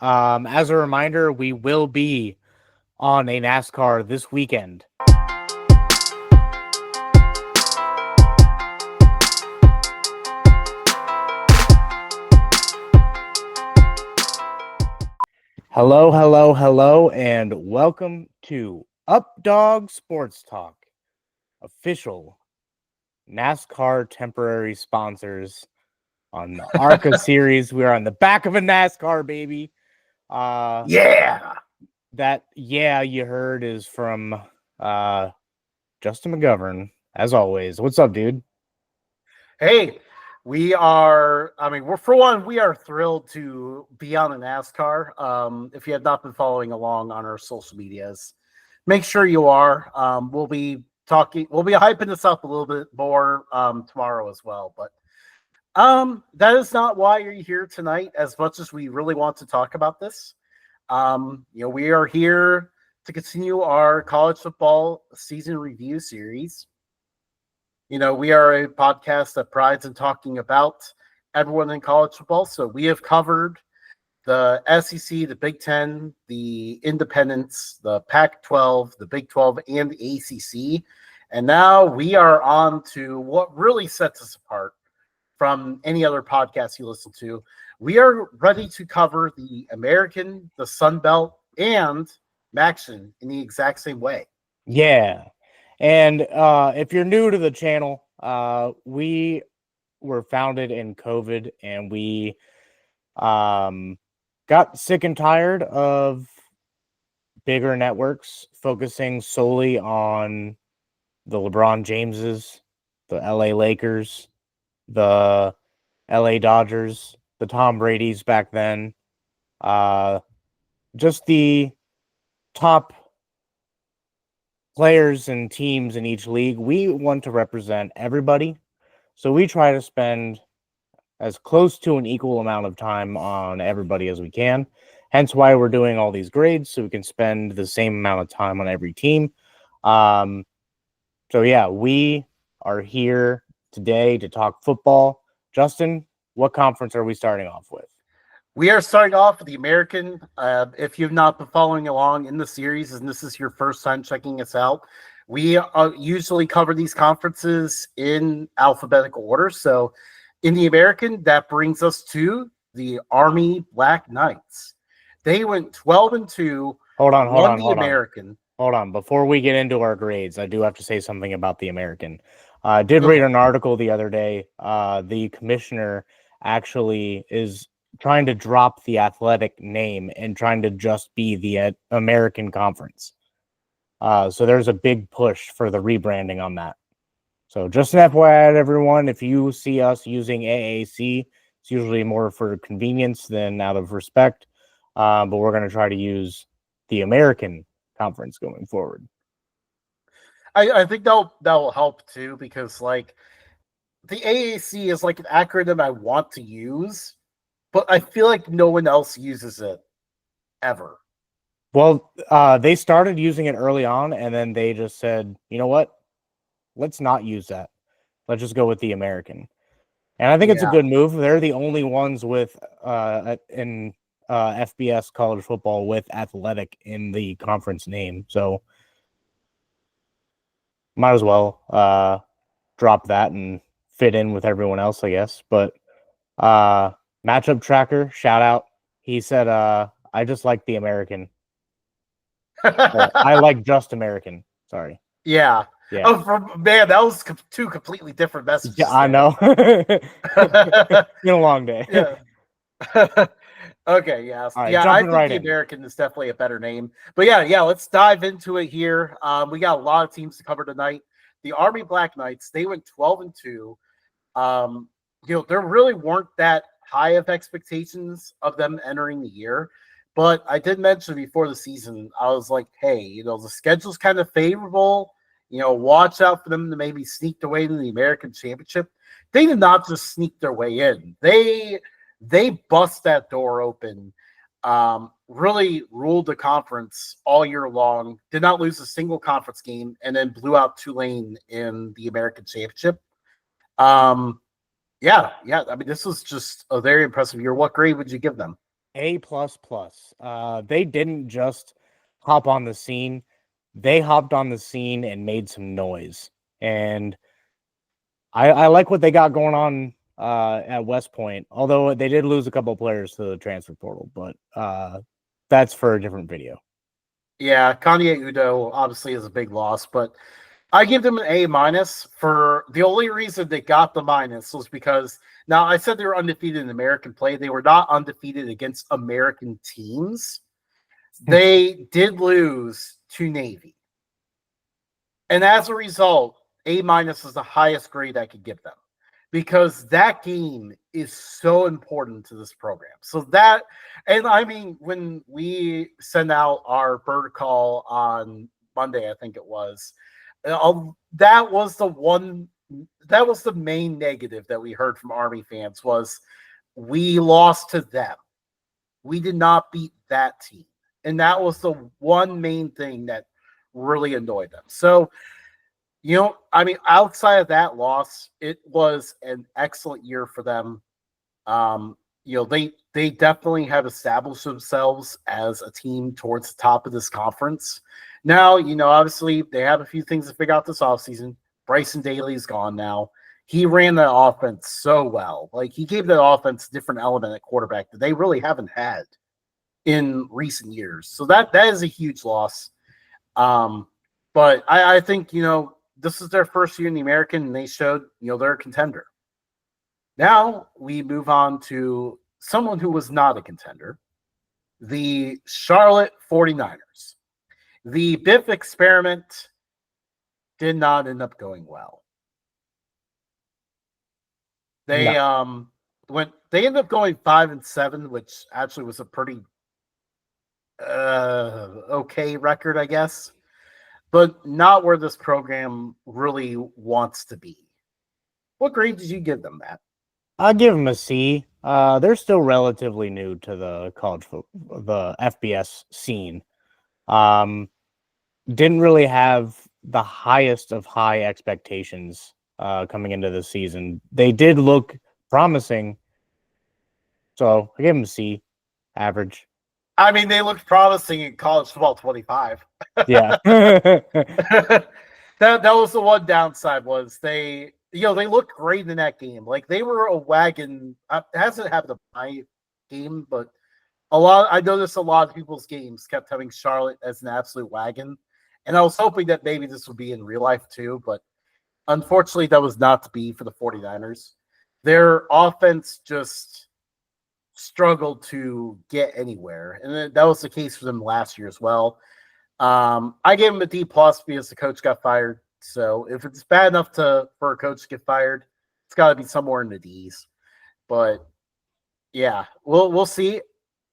As a reminder, we will be on a NASCAR this weekend. Hello, and welcome to Updog Sports Talk, official NASCAR temporary sponsors on the ARCA series. We are on the back of a NASCAR, baby. Yeah. That you heard is from Justin McGovern, as always. What's up, dude? Hey, we are thrilled to be on a NASCAR. If you have not been following along on our social medias, make sure you are. We'll be hyping this up a little bit more tomorrow as well. But that is not why you're here tonight, as much as we really want to talk about this. We are here to continue our college football season review series. We are a podcast that prides in talking about everyone in college football. So we have covered the SEC, the Big Ten, the Independents, the Pac-12, the Big 12, and the ACC. And now we are on to what really sets us apart from any other podcast you listen to. We are ready to cover the American, the Sun Belt, and Maction in the exact same way. Yeah. And if you're new to the channel, we were founded in COVID, and we got sick and tired of bigger networks focusing solely on the LeBron Jameses, the LA Lakers, the LA Dodgers, the Tom Brady's back then, just the top players and teams in each league. We want to represent everybody, so we try to spend as close to an equal amount of time on everybody as we can. Hence why we're doing all these grades, so we can spend the same amount of time on every team. So yeah, we are here today to talk football. Justin, what conference are we starting off with? We are starting off with the American. If you've not been following along in the series and this is your first time checking us out, we usually cover these conferences in alphabetical order. So in the American, that brings us to the Army Black Knights. They went 12-2. Hold on. American. Hold on. Before we get into our grades, I do have to say something about the American. I did read an article the other day. The commissioner actually is trying to drop the athletic name and trying to just be the American Conference. So there's a big push for the rebranding on that. So just an FYI, everyone, if you see us using AAC, it's usually more for convenience than out of respect. But we're going to try to use the American Conference going forward. I think that'll help too, because like the AAC is like an acronym I want to use, but I feel like no one else uses it ever. Well, they started using it early on, and then they just said, you know what? Let's not use that. Let's just go with the American. And I think it's a good move. They're the only ones with in FBS college football with athletic in the conference name. So might as well drop that and fit in with everyone else, I guess. But matchup tracker, shout out. He said, I just like the American. I like just American. Sorry. Yeah. Oh, man, that was two completely different messages. Yeah, I know. It's been a long day. Yeah. Okay, yeah. Right, yeah, I think the American is definitely a better name. But yeah, let's dive into it here. We got a lot of teams to cover tonight. The Army Black Knights, they went 12-2. There really weren't that high of expectations of them entering the year. But I did mention before the season, I was like, hey, the schedule's kind of favorable. Watch out for them to maybe sneak their way into the American Championship. They did not just sneak their way in. They bust that door open, really ruled the conference all year long, did not lose a single conference game, and then blew out Tulane in the American Championship. Yeah. I mean, this was just a very impressive year. What grade would you give them? A plus plus. They didn't just hop on the scene; they hopped on the scene and made some noise. And I like what they got going on at West Point. Although they did lose a couple of players to the transfer portal, but that's for a different video. Yeah, Kanye Udo obviously is a big loss, but I give them an A minus for the only reason they got the minus was because now I said they were undefeated in American play. They were not undefeated against American teams. They did lose to Navy. And as a result, A minus is the highest grade I could give them because that game is so important to this program. So that, and I mean, when we send out our bird call on Monday, I think it was, that was the main negative that we heard from Army fans was we lost to them. We did not beat that team. And that was the one main thing that really annoyed them. So, I mean, outside of that loss, it was an excellent year for them. They definitely have established themselves as a team towards the top of this conference. Now, obviously they have a few things to figure out this offseason. Bryson Daly's gone now. He ran that offense so well. Like he gave that offense a different element at quarterback that they really haven't had in recent years. So that is a huge loss. But I think, this is their first year in the American, and they showed, they're a contender. Now we move on to someone who was not a contender, the Charlotte 49ers. The Biff experiment did not end up going well. They ended up going 5-7, which actually was a pretty okay record, I guess, but not where this program really wants to be. What grade did you give them, Matt? I'll give them a C. They're still relatively new to the the FBS scene. Didn't really have the highest of high expectations coming into the season. They did look promising, so I gave them a C, average. I mean, they looked promising in college football 25. Yeah. that was the one downside was they looked great in that game. Like they were a wagon. It hasn't happened to my game, but I noticed a lot of people's games kept having Charlotte as an absolute wagon. And I was hoping that maybe this would be in real life too, but unfortunately that was not to be for the 49ers. Their offense just struggled to get anywhere. And that was the case for them last year as well. I gave him a D plus because the coach got fired. So if it's bad enough for a coach to get fired, it's got to be somewhere in the D's. But yeah, we'll see.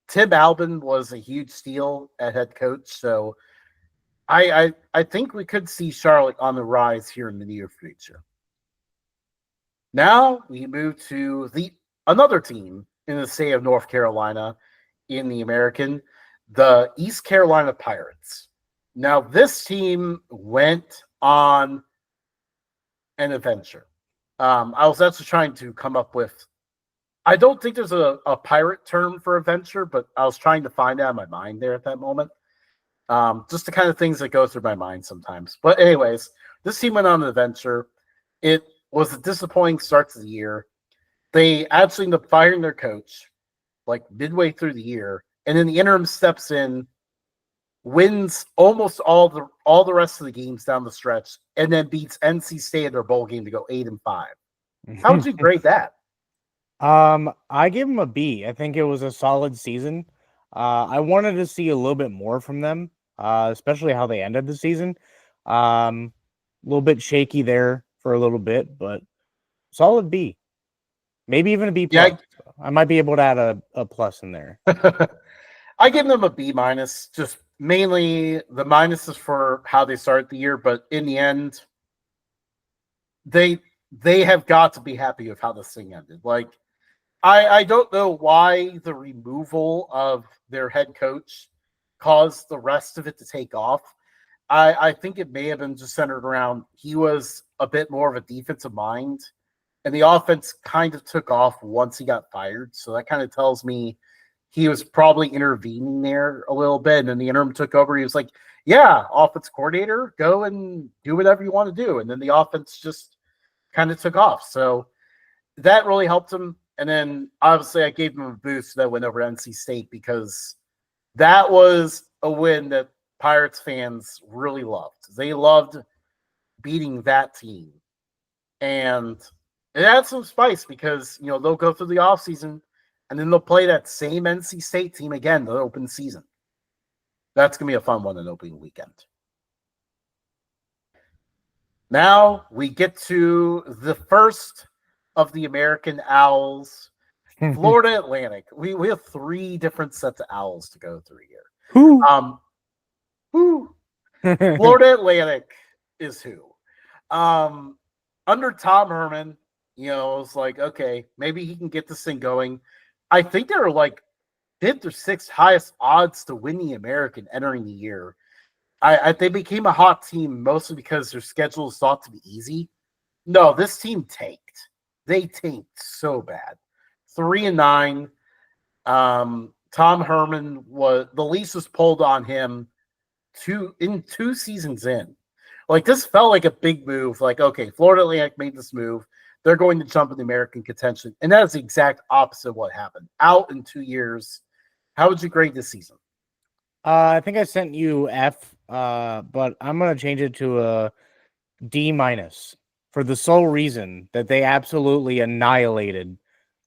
Tim Albin was a huge steal at head coach, so I think we could see Charlotte on the rise here in the near future. Now we move to another team in the state of North Carolina in the American, the East Carolina Pirates. Now, this team went on an adventure. I was actually trying to come up with, I don't think there's a pirate term for adventure, but I was trying to find out in my mind there at that moment. Just the kind of things that go through my mind sometimes. But anyways, this team went on an adventure. It was a disappointing start to the year. They actually ended up firing their coach like midway through the year, and then the interim steps in, wins almost all the rest of the games down the stretch, and then beats NC State in their bowl game to go 8-5. How would you grade that? I give them a B. I think it was a solid season. I wanted to see a little bit more from them, especially how they ended the season. A little bit shaky there for a little bit, but solid B. Maybe even a B plus. Yeah, I might be able to add a plus in there. I give them a B minus, just mainly the minuses for how they started the year, but in the end, they have got to be happy with how this thing ended. Like, I don't know why the removal of their head coach caused the rest of it to take off. I think it may have been just centered around he was a bit more of a defensive mind, and the offense kind of took off once he got fired. So that kind of tells me he was probably intervening there a little bit, and then the interim took over. He was like, "Yeah, offense coordinator, go and do whatever you want to do," and then the offense just kind of took off. So that really helped him. And then obviously, I gave him a boost that win over NC State because that was a win that Pirates fans really loved. They loved beating that team. And it adds some spice because, they'll go through the offseason and then they'll play that same NC State team again, the open season. That's going to be a fun one in opening weekend. Now we get to the first of the American Owls, Florida Atlantic. We have 3 different sets of Owls to go through here. Who? Florida Atlantic is who? Under Tom Herman, it's like, okay, maybe he can get this thing going. I think they're like 5th or 6th highest odds to win the American entering the year. They became a hot team mostly because their schedule is thought to be easy. No, this team tanked. They tanked so bad. 3-9. Tom Herman the lease was pulled on him 2 seasons in. Like, this felt like a big move. Like, okay, Florida Atlantic made this move. They're going to jump in the American contention. And that is the exact opposite of what happened. Out in 2 years. How would you grade this season? I think I sent you F, but I'm going to change it to a D- for the sole reason that they absolutely annihilated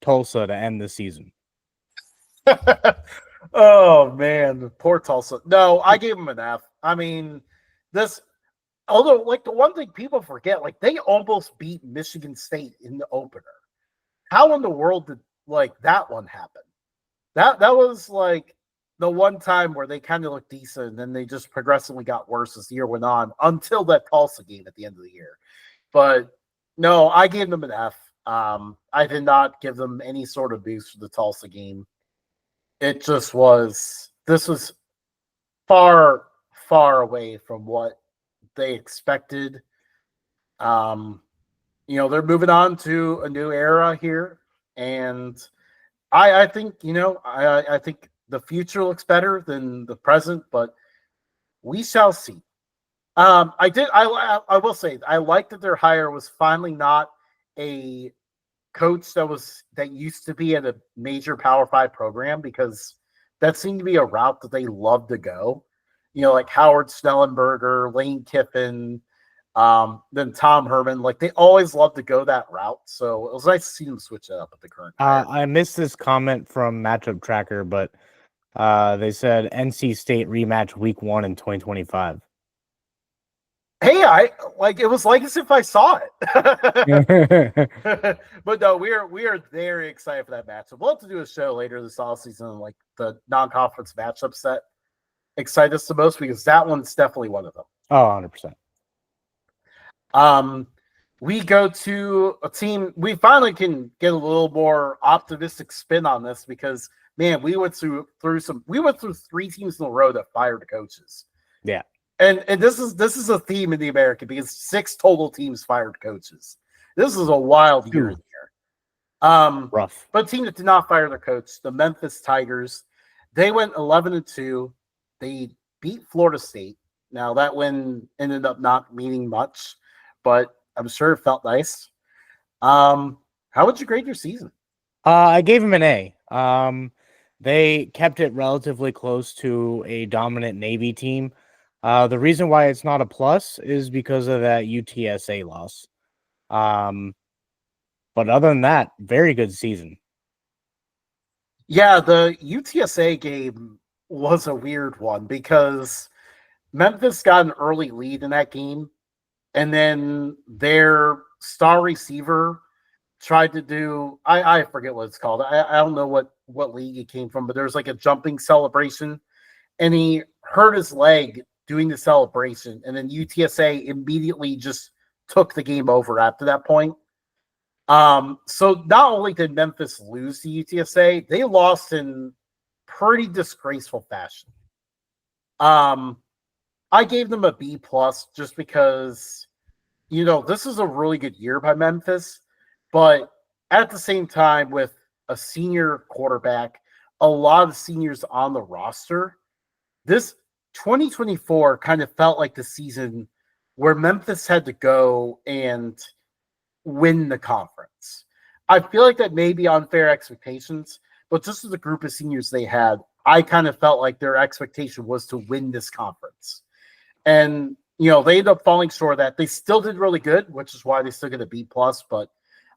Tulsa to end the season. Oh, man. Poor Tulsa. No, I gave them an F. I mean, although, like, the one thing people forget, like, they almost beat Michigan State in the opener. How in the world did, like, that one happen? That was, like, the one time where they kind of looked decent, and then they just progressively got worse as the year went on until that Tulsa game at the end of the year. But, no, I gave them an F. I did not give them any sort of boost for the Tulsa game. It just was – this was far, far away from what they expected. They're moving on to a new era here, and I think I think the future looks better than the present, but we shall see. I will say I like that their hire was finally not a coach that used to be at a major Power 5 program, because that seemed to be a route that they love to go. Like Howard Snellenberger, Lane Kiffin, then Tom Herman. Like, they always love to go that route. So it was nice to see them switch it up at the current hire. I missed this comment from Matchup Tracker, but they said NC State rematch week 1 in 2025. Hey, it was like as if I saw it. But no, we are very excited for that matchup. We'll have to do a show later this offseason, like the non-conference matchup set excite us the most, because that one's definitely one of them. Oh, 100%. We go to a team. We finally can get a little more optimistic spin on this, because, man, we went through 3 teams in a row that fired coaches. Yeah. And this is a theme in the American, because 6 total teams fired coaches. This is a wild year in here. Rough. But a team that did not fire their coach, the Memphis Tigers, they went 11-2. They beat Florida State. Now, that win ended up not meaning much, but I'm sure it felt nice. How would you grade your season? I gave him an A. They kept it relatively close to a dominant Navy team. The reason why it's not a plus is because of that UTSA loss. But other than that, very good season. Yeah, the UTSA game was a weird one, because Memphis got an early lead in that game, and then their star receiver tried to do – I forget what it's called. I don't know what league it came from, but there was like a jumping celebration, and he hurt his leg doing the celebration, and then UTSA immediately just took the game over after that point. So not only did Memphis lose to UTSA, they lost in pretty disgraceful fashion. I gave them a B+ just because, this is a really good year by Memphis, but at the same time, with a senior quarterback, a lot of seniors on the roster, this 2024 kind of felt like the season where Memphis had to go and win the conference. I feel like that may be unfair expectations, but just as a group of seniors they had, I kind of felt like their expectation was to win this conference. And, they ended up falling short of that. They still did really good, which is why they still get a B+, but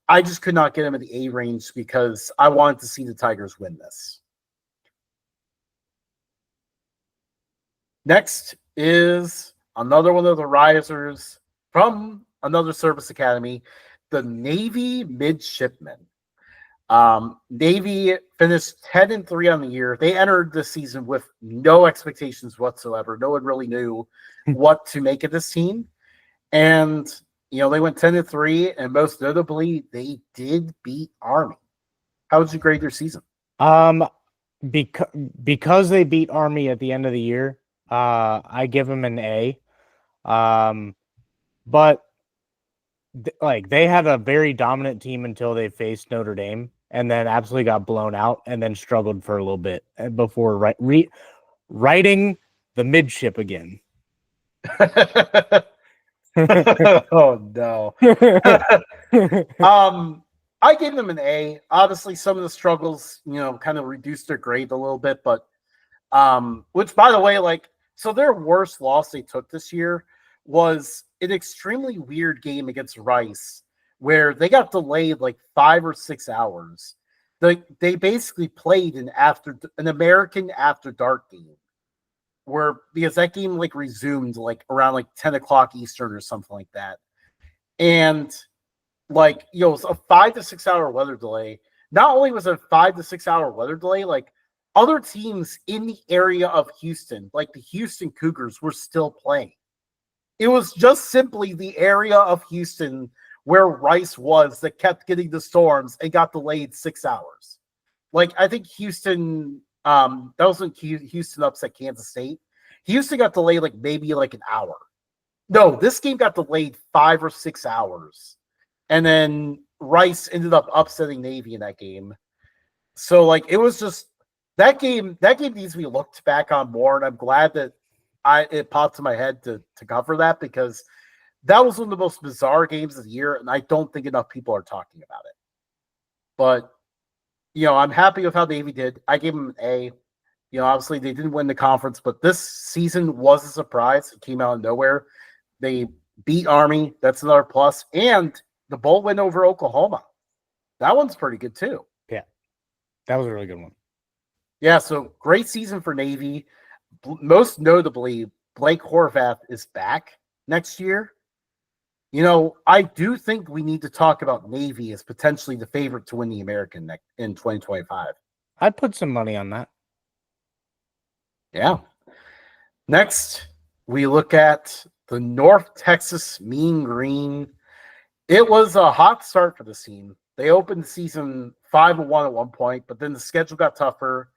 I just could not get them in the A range because I wanted to see the Tigers win this. Next is another one of the risers from another service academy, the Navy Midshipmen. Navy finished 10-3 on the year. They entered the season with no expectations whatsoever. No one really knew what to make of this team. And, they went 10-3, and most notably, they did beat Army. How would you grade their season? Because they beat Army at the end of the year, I give them an A. But they had a very dominant team until they faced Notre Dame, and then absolutely got blown out, and then struggled for a little bit before righting the midship again. Oh no. I gave them an A. Obviously, some of the struggles, kind of reduced their grade a little bit, but which, by the way, so their worst loss they took this year was an extremely weird game against Rice, where they got delayed 5 or 6 hours. They basically played an American after dark game, because that game resumed around 10 o'clock Eastern or something like that, and it was a 5 to 6 hour weather delay. Not only was it a 5 to 6 hour weather delay, other teams in the area of Houston, like the Houston Cougars, were still playing. It was just simply the area of Houston where Rice was that kept getting the storms and got delayed 6 hours. I think Houston, that was when Houston upset Kansas State. Houston got delayed maybe an hour. No, this game got delayed 5 or 6 hours. And then Rice ended up upsetting Navy in that game. So it was just that game needs to be looked back on more, and I'm glad that it popped in my head to cover that, because that was one of the most bizarre games of the year, and I don't think enough people are talking about it. But I'm happy with how Navy did. I gave them an A. Obviously they didn't win the conference, but this season was a surprise. It came out of nowhere. They beat Army. That's another plus. And the bowl win over Oklahoma. That one's pretty good too. Yeah, that was a really good one. Yeah, so great season for Navy. Most notably, Blake Horvath is back next year. I do think we need to talk about Navy as potentially the favorite to win the American in 2025. I'd put some money on that. Yeah. Next, we look at the North Texas Mean Green. It was a hot start for the team. They opened the season 5-1 at one point, but then the schedule got tougher.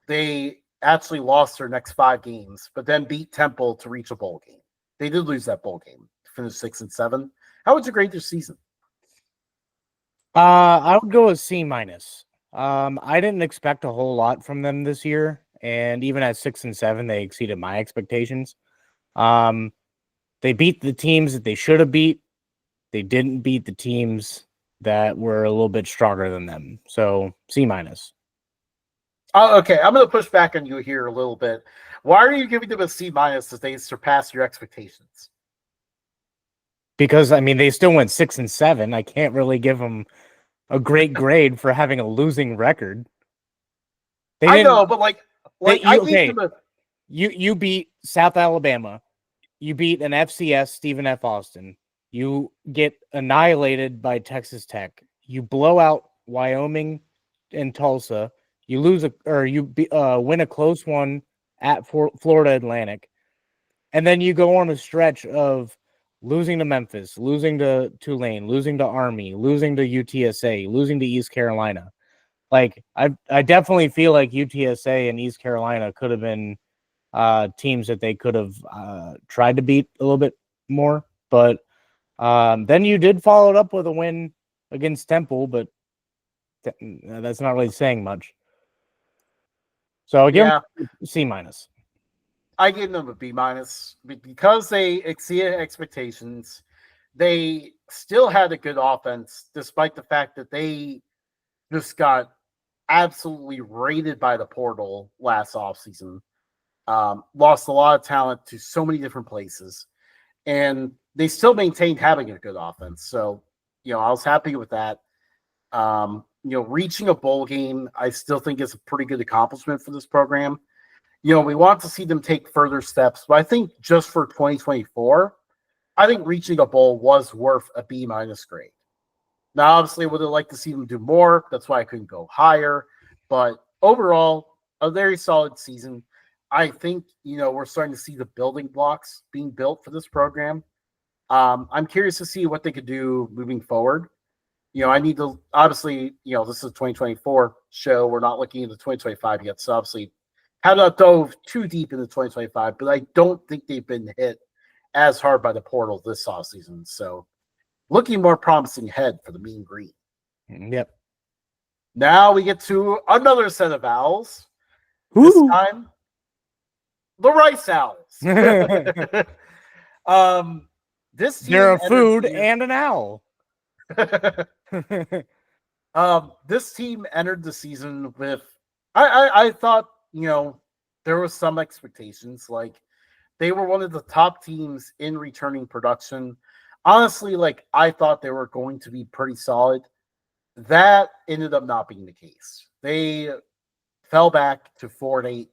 They actually lost their next 5 games, but then beat Temple to reach a bowl game. They did lose that bowl game, finished 6-7. How would you grade their season? I would go with C-. I didn't expect a whole lot from them this year, and even at 6-7, they exceeded my expectations. They beat the teams that they should have beat. They didn't beat the teams that were a little bit stronger than them. So C-. Okay, I'm going to push back on you here a little bit. Why are you giving them a C- as they surpass your expectations? Because, they still went 6-7. I can't really give them a great grade for having a losing record. I know, but I gave them a... You beat South Alabama. You beat an FCS, Stephen F. Austin. You get annihilated by Texas Tech. You blow out Wyoming and Tulsa. You win a close one at Florida Atlantic. And then you go on a stretch of losing to Memphis, losing to Tulane, losing to Army, losing to UTSA, losing to East Carolina. I definitely feel like UTSA and East Carolina could have been teams that they could have tried to beat a little bit more. But then you did follow it up with a win against Temple, but that's not really saying much. So I give Yeah, them C minus. I gave them a B minus because they exceeded expectations. They still had a good offense, despite the fact that they just got absolutely raided by the portal last offseason. Lost a lot of talent to so many different places, and they still maintained having a good offense. So, I was happy with that. Reaching a bowl game, I still think is a pretty good accomplishment for this program. We want to see them take further steps, but I think just for 2024, I think reaching a bowl was worth a B minus grade. Now, obviously, would have liked to see them do more. That's why I couldn't go higher. But overall, a very solid season. I think, we're starting to see the building blocks being built for this program. I'm curious to see what they could do moving forward. I need to, obviously, this is a 2024 show. We're not looking into 2025 yet. So, obviously, have not dove too deep into 2025, but I don't think they've been hit as hard by the portal this offseason. So, looking more promising ahead for the Mean Green. Yep. Now we get to another set of owls. Ooh. This time, the Rice Owls. This team They're a food and an owl. This team entered the season with, I thought, there was some expectations. Like, they were one of the top teams in returning production. Honestly, I thought they were going to be pretty solid. That ended up not being the case. They fell back to 4-8.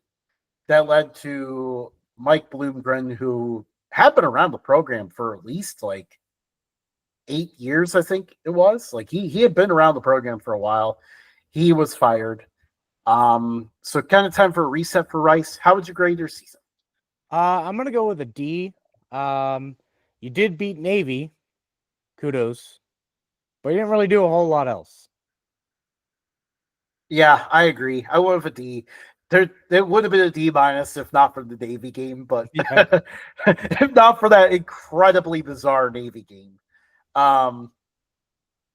That led to Mike Bloomgren, who had been around the program for at least 8 years, I think it was. He had been around the program for a while. He was fired. So kind of time for a reset for Rice. How would you grade your season? I'm gonna go with a D. You did beat Navy. Kudos. But you didn't really do a whole lot else. Yeah, I agree. I went with a D. There would have been a D minus if not for the Navy game, but if not for that incredibly bizarre Navy game.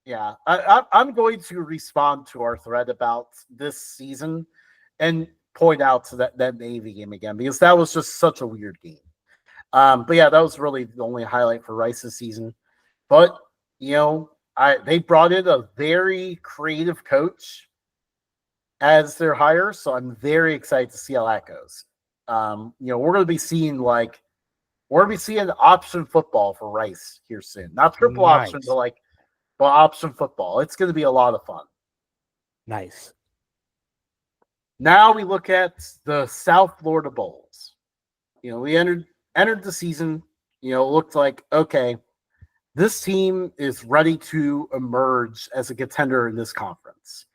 Yeah, I'm going to respond to our thread about this season and point out to that Navy game again, because that was just such a weird game. But yeah, that was really the only highlight for Rice's season. But, they brought in a very creative coach as their hire, so I'm very excited to see how that goes. We're going to be seeing option football for Rice here soon. Not triple option, but option football. It's going to be a lot of fun. Nice. Now we look at the South Florida Bowls. We entered the season. Looked like, okay, this team is ready to emerge as a contender in this conference.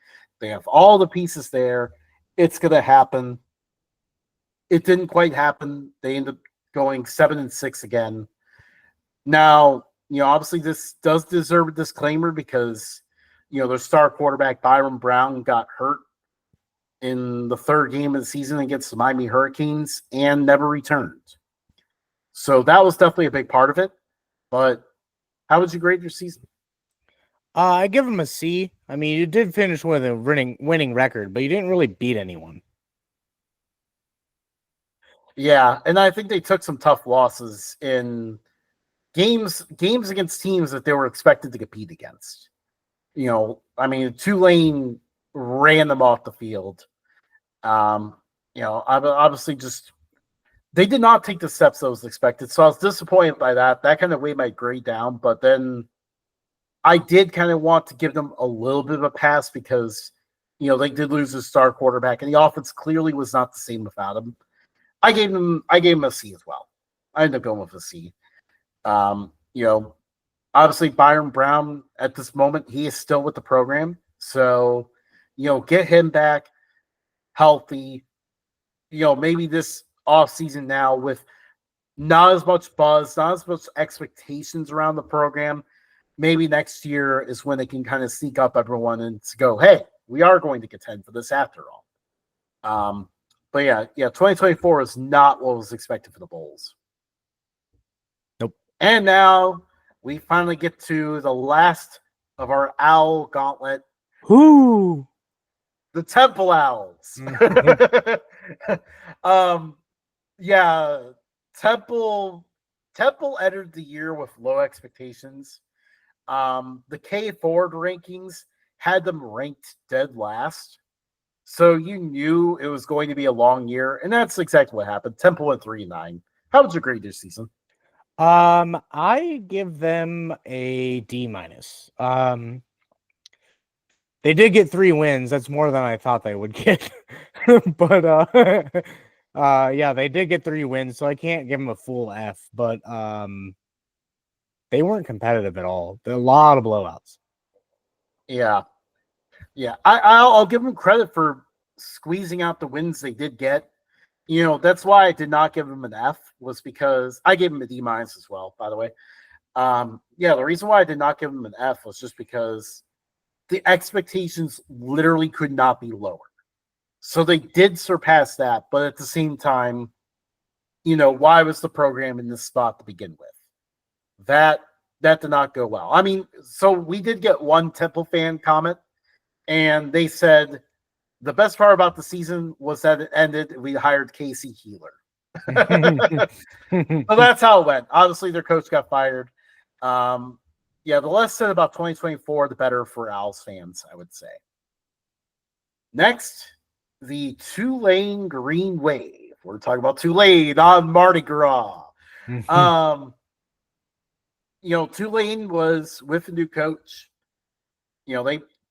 They have all the pieces there. It's going to happen. It didn't quite happen. They ended up going 7-6 again. Now, obviously this does deserve a disclaimer because, their star quarterback Byron Brown got hurt in the third game of the season against the Miami Hurricanes and never returned. So that was definitely a big part of it. But how would you grade your season? I give him a C. I mean, you did finish with a winning record, but you didn't really beat anyone. Yeah, and I think they took some tough losses in games against teams that they were expected to compete against. Tulane ran them off the field. Obviously just they did not take the steps that was expected. So I was disappointed by that. That kind of weighed my grade down, but then I did kind of want to give them a little bit of a pass because, they did lose a star quarterback and the offense clearly was not the same without him. I gave him a C as well. I ended up going with a C. Obviously Byron Brown at this moment, he is still with the program. So, get him back healthy. Maybe this offseason now with not as much buzz, not as much expectations around the program. Maybe next year is when they can kind of sneak up everyone and go, hey, we are going to contend for this after all. But yeah, 2024 is not what was expected for the Bulls. Nope. And now we finally get to the last of our Owl Gauntlet. Whoo! The Temple Owls. um, yeah, Temple Temple entered the year with low expectations. The K Forward rankings had them ranked dead last. So you knew it was going to be a long year, and that's exactly what happened. Temple went 3-9. How would you grade this season? I give them a D minus. They did get 3 wins. That's more than I thought they would get. But yeah, they did get 3 wins, so I can't give them a full F. But they weren't competitive at all. There are a lot of blowouts. Yeah, yeah. I'll give them credit for squeezing out the wins they did get. That's why I did not give them an F, was because I gave them a D minus as well, by the way. Yeah, the reason why I did not give them an F was just because the expectations literally could not be lower. So they did surpass that, but at the same time, why was the program in this spot to begin with? That did not go well. I mean, so we did get one Temple fan comment, and they said the best part about the season was that it ended. We hired Casey Healer. So that's how it went. Obviously, their coach got fired. Yeah, the less said about 2024, the better for Owls fans, I would say. Next, the Tulane Green Wave. We're talking about Tulane on Mardi Gras. Tulane was with a new coach.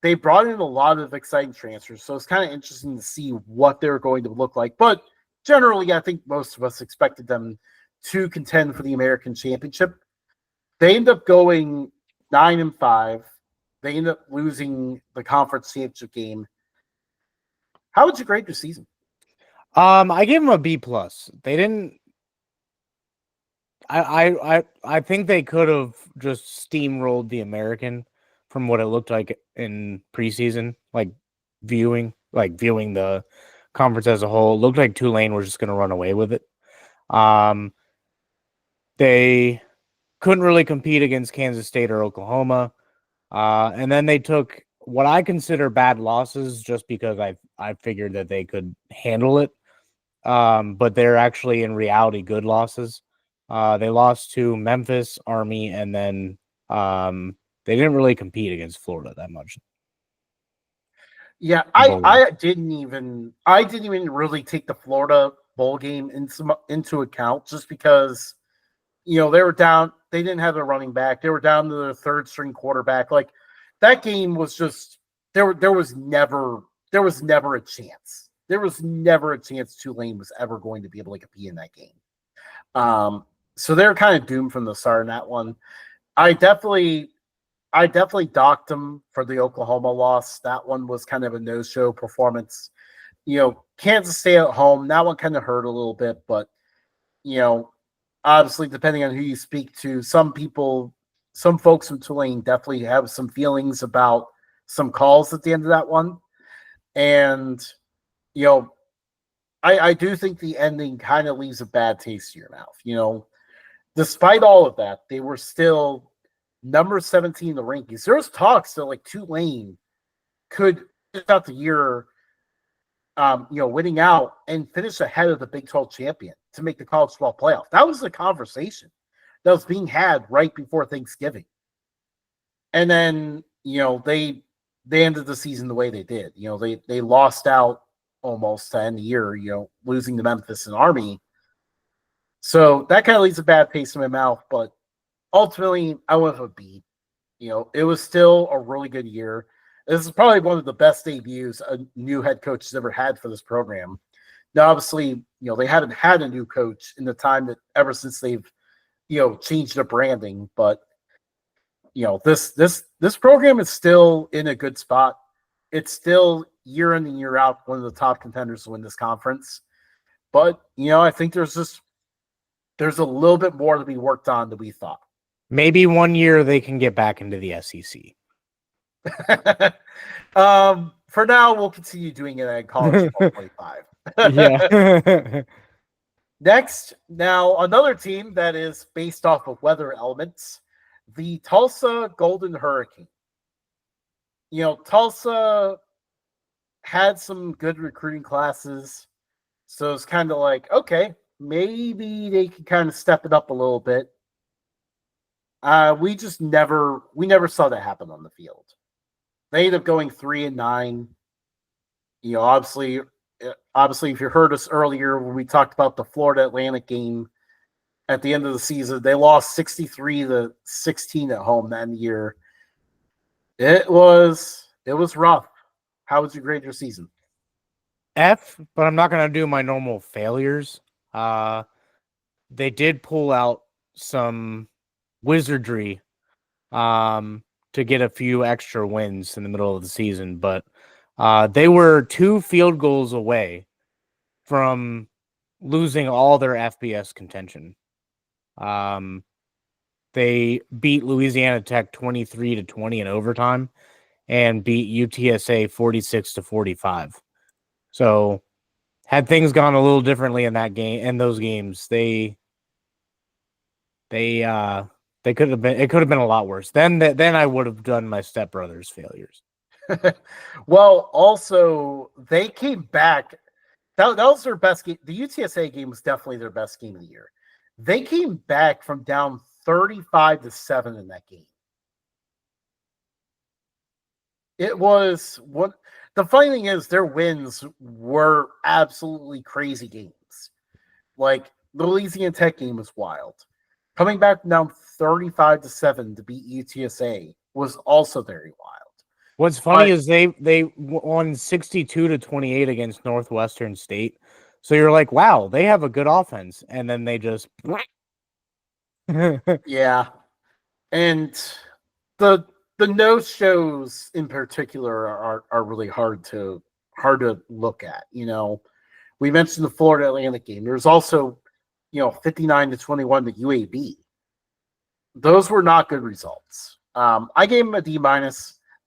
They brought in a lot of exciting transfers, so it's kind of interesting to see what they're going to look like. But generally, I think most of us expected them to contend for the American Championship. They end up going 9-5. They end up losing the conference championship game. How would you grade your season? I gave them a B plus. They didn't. I think they could have just steamrolled the American from what it looked like in preseason, like viewing the conference as a whole. It looked like Tulane was just going to run away with it. They couldn't really compete against Kansas State or Oklahoma. And then they took what I consider bad losses just because I figured that they could handle it. But they're actually in reality good losses. They lost to Memphis, Army, and then they didn't really compete against Florida that much. Yeah, I didn't even really take the Florida bowl game into account, just because they were down. They didn't have a running back. They were down to their third string quarterback. Like, that game was just there was never a chance. There was never a chance Tulane was ever going to be able to compete in that game. So they're kind of doomed from the start in that one. I definitely docked them for the Oklahoma loss. That one was kind of a no-show performance. Kansas State at home, that one kind of hurt a little bit, but obviously, depending on who you speak to, some folks from Tulane definitely have some feelings about some calls at the end of that one. And, I do think the ending kind of leaves a bad taste in your mouth. Despite all of that, they were still number 17 in the rankings. There was talks that like Tulane could finish out the year, winning out and finish ahead of the Big 12 champion to make the college football playoff. That was the conversation that was being had right before Thanksgiving. And then, they ended the season the way they did. They lost out almost to end the year, losing to Memphis and Army. So that kind of leaves a bad taste in my mouth, but ultimately I went with a B. It was still a really good year. This is probably one of the best debuts a new head coach has ever had for this program. Now, obviously, they haven't had a new coach in the time that ever since they've, changed their branding. But, this program is still in a good spot. It's still year in and year out one of the top contenders to win this conference. But, I think there's a little bit more to be worked on than we thought. Maybe one year they can get back into the SEC. For now, we'll continue doing it at College Football 25. Yeah. Next, now another team that is based off of weather elements, the Tulsa Golden Hurricane. Tulsa had some good recruiting classes. So it's kind of like, okay, maybe they can kind of step it up a little bit. We never saw that happen on the field. They ended up going 3-9. You know, obviously, if you heard us earlier when we talked about the Florida Atlantic game at the end of the season, they lost 63-16 at home that year. It was rough. How would you grade your season? F, but I'm not gonna do my normal failures. They did pull out some wizardry to get a few extra wins in the middle of the season, but they were 2 field goals away from losing all their FBS contention. They beat Louisiana Tech 23-20 in overtime and beat UTSA 46-45. So had things gone a little differently in that game, in those games, they could have been, it could have been a lot worse. Then I would have done my stepbrother's failures. Well, also they came back. That was their best game. The UTSA game was definitely their best game of the year. They came back from down 35-7 in that game. It was what the funny thing is, their wins were absolutely crazy games. Like the Louisiana Tech game was wild. Coming back down 35-7 to beat UTSA was also very wild. What's funny is they won 62-28 against Northwestern State. So you're like, wow, they have a good offense, and then they just yeah. And the no shows in particular are really hard to look at. You know, we mentioned the Florida Atlantic game. There's also, 59-21 to UAB. Those were not good results. I gave them a D-.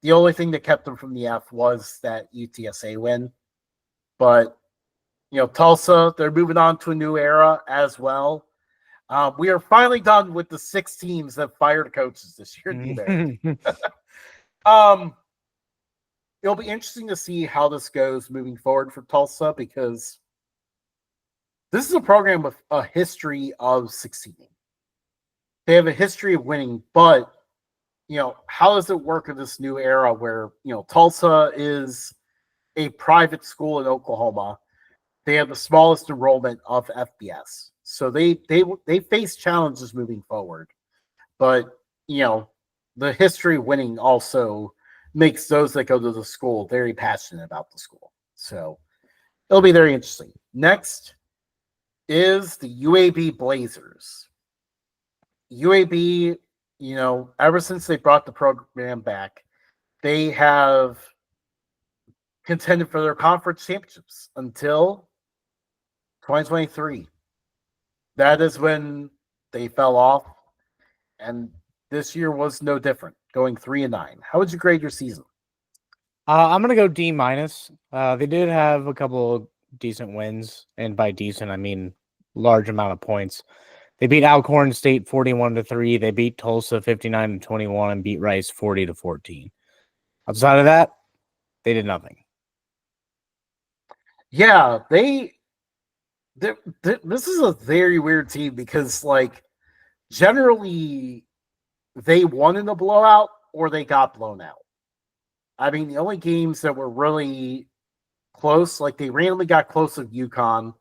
The only thing that kept them from the F was that UTSA win. But, Tulsa, they're moving on to a new era as well. We are finally done with the 6 teams that fired coaches this year. It'll be interesting to see how this goes moving forward for Tulsa, because this is a program with a history of succeeding. They have a history of winning, but how does it work in this new era where, Tulsa is a private school in Oklahoma. They have the smallest enrollment of FBS. So they face challenges moving forward. But, the history of winning also makes those that go to the school very passionate about the school. So it'll be very interesting. Next is the UAB Blazers. UAB, ever since they brought the program back, they have contended for their conference championships until 2023. That is when they fell off, and this year was no different, going 3-9. How would you grade your season? I'm gonna go D-. They did have a couple of decent wins, and by decent I mean large amount of points. They beat Alcorn State 41-3. They beat Tulsa 59-21 and beat Rice 40-14. Outside of that, they did nothing. Yeah, this is a very weird team because, generally they won in a blowout or they got blown out. I mean, the only games that were really close, they randomly got close with UConn.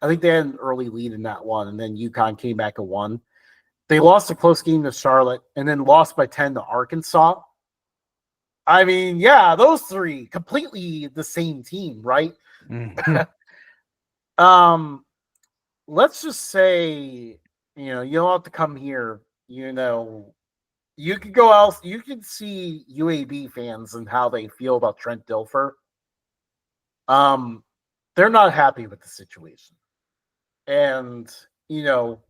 I think they had an early lead in that one, and then UConn came back and won. They lost a close game to Charlotte, and then lost by 10 to Arkansas. I mean, yeah, those 3 completely the same team, right? Let's just say, you don't have to come here. You could go else. You can see UAB fans and how they feel about Trent Dilfer. They're not happy with the situation. And,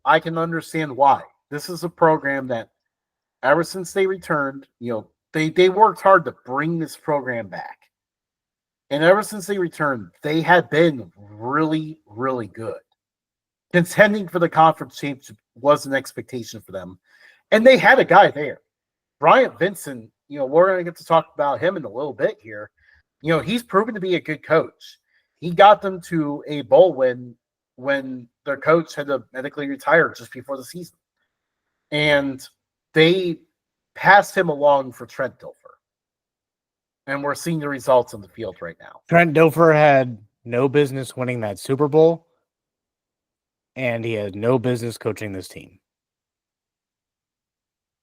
I can understand why. This is a program that ever since they returned, they worked hard to bring this program back. And ever since they returned, they had been really, really good. Contending for the conference championship was an expectation for them. And they had a guy there. Bryant Vincent, we're going to get to talk about him in a little bit here. He's proven to be a good coach. he got them to a bowl win when their coach had to medically retire just before the season. And they passed him along for Trent Dilfer. And we're seeing the results on the field right now. Trent Dilfer had no business winning that Super Bowl, and he had no business coaching this team.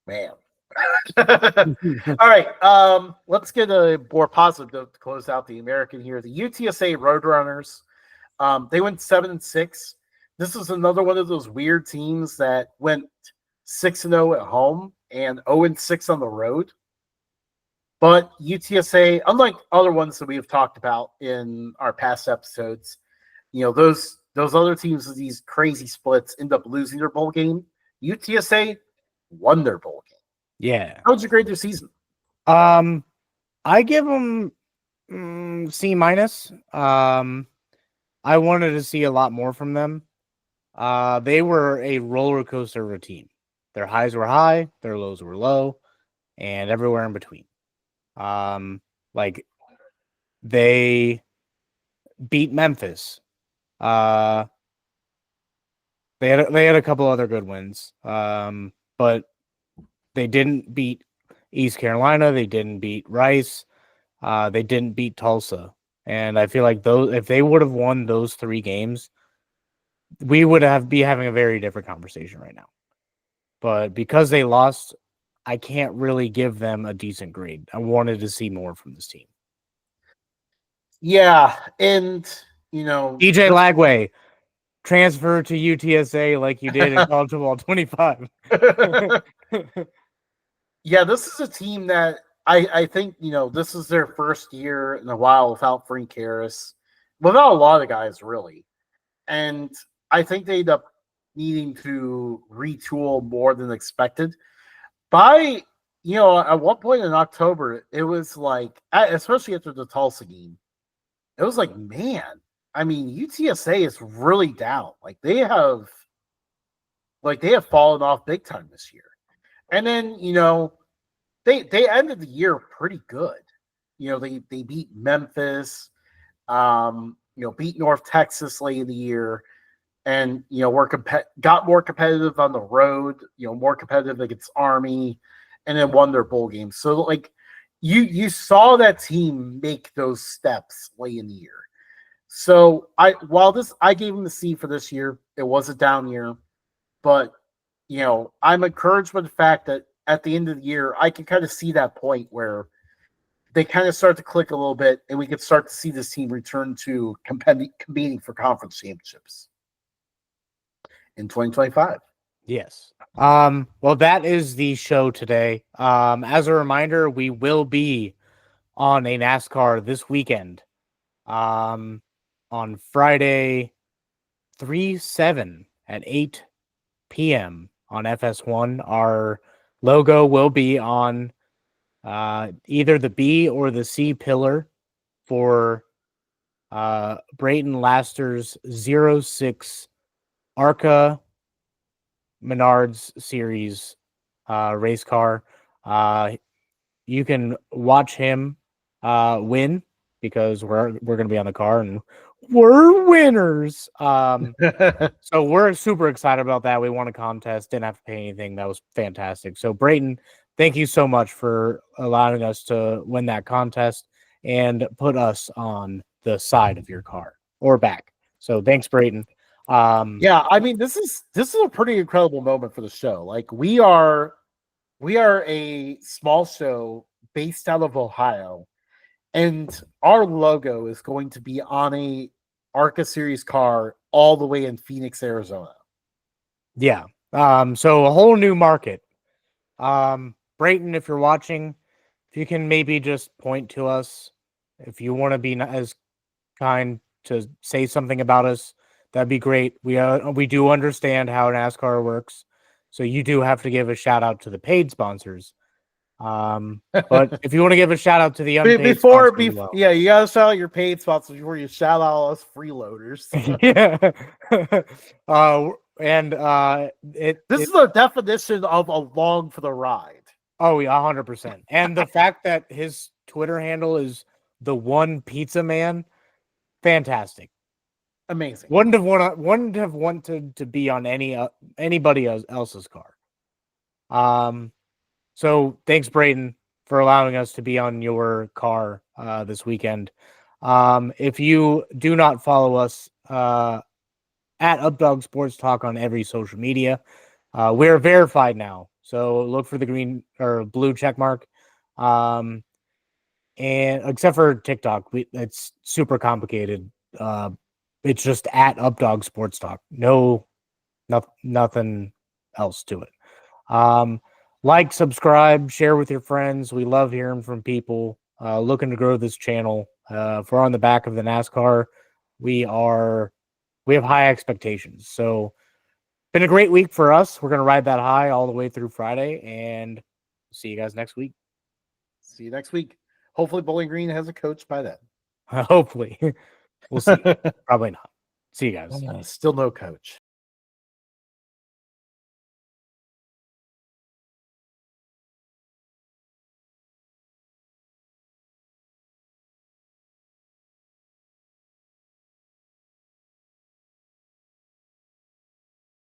Man. All right. Let's get a more positive to close out the American here. The UTSA Roadrunners. They went 7-6. This is another one of those weird teams that went 6-0 at home and 0-6 on the road. But UTSA, unlike other ones that we have talked about in our past episodes, those other teams with these crazy splits end up losing their bowl game. UTSA won their bowl game. Yeah. How would you grade their season? I give them C-. I wanted to see a lot more from them. They were a roller coaster of a team. Their highs were high, their lows were low, and everywhere in between. Like they beat Memphis. They had a couple other good wins. But they didn't beat East Carolina. They didn't beat Rice. They didn't beat Tulsa. And I feel like if they would have won those 3 games, we would be having a very different conversation right now. But because they lost, I can't really give them a decent grade. I wanted to see more from this team. Yeah, and DJ Lagway, transfer to UTSA like you did in College Football 25. Yeah, this is a team that I think, this is their first year in a while without Frank Harris, without a lot of guys, really. And I think they end up needing to retool more than expected. By, at one point in October, it was like, especially after the Tulsa game, it was like, man, I mean, UTSA is really down. Like they have fallen off big time this year. And then, they ended the year pretty good. They beat Memphis, beat North Texas late in the year, and got more competitive on the road, more competitive against Army, and then won their bowl game. So like you saw that team make those steps late in the year. So I gave them the C for this year. It was a down year, but I'm encouraged by the fact that at the end of the year, I can kind of see that point where they kind of start to click a little bit, and we could start to see this team return to competing for conference championships in 2025. Yes. Well, that is the show today. As a reminder, we will be on a NASCAR this weekend. On Friday, 3/7 at 8 p.m. on FS1. Our logo will be on either the B or the C pillar for Brayton Laster's 06 ARCA Menards Series race car. You can watch him win because we're going to be on the car and we're winners. So we're super excited about that. We won a contest, didn't have to pay anything. That was fantastic. So Brayton, thank you so much for allowing us to win that contest and put us on the side of your car or back. So thanks, Brayton. Yeah, I mean, this is a pretty incredible moment for the show. Like we are a small show based out of Ohio, and our logo is going to be on a ARCA Series car all the way in Phoenix, Arizona. Yeah. So a whole new market. Brayton, if you're watching, if you can maybe just point to us, if you want to be as kind to say something about us, that'd be great. We do understand how NASCAR works, so you do have to give a shout out to the paid sponsors. But if you want to give a shout out to the unpaid sponsors, yeah, you gotta shout out your paid sponsors before you shout out us freeloaders. Yeah. This is the definition of along for the ride. Oh yeah, 100%. And the fact that his Twitter handle is the one pizza man, fantastic. Amazing. Wouldn't have wanted to be on anybody else's car. So thanks, Braden, for allowing us to be on your car this weekend. If you do not follow us at Updog Sports Talk on every social media, we're verified now. So look for the green or blue check mark. And except for TikTok, it's super complicated. It's just at Updog Sports Talk. Nothing else to it. Like, subscribe, share with your friends. We love hearing from people looking to grow this channel. If we're on the back of the NASCAR, we have high expectations. So been a great week for us. We're going to ride that high all the way through Friday, and see you guys next week. See you next week. Hopefully Bowling Green has a coach by then. Hopefully. We'll see. Probably not. See you guys. Still no coach.